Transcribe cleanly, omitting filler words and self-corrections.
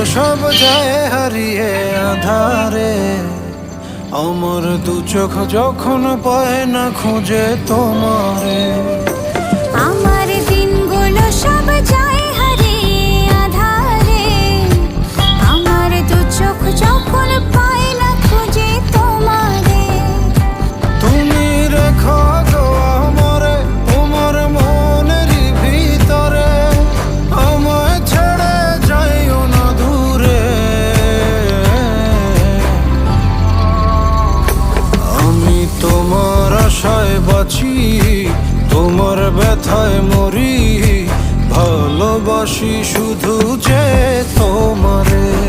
সব যায় হারিয়ে আধারে, আমার দু চোখ যখন পায় না খুঁজে তোমারে। আমার দিনগুলো সব যায় হারিয়ে আঁধারে, আমার দু চোখ যখন পায় না খুঁজে তোমারে। তুমি রেখো গো আমারে তোমার মনেরই ভিতরে, আমায় ছেড়ে যাইও না দূরে। আমি তোমার আশায় বাঁচি, তোমার ব্যথায় মরি, ভালোবাসি শুধু যে তোমারে।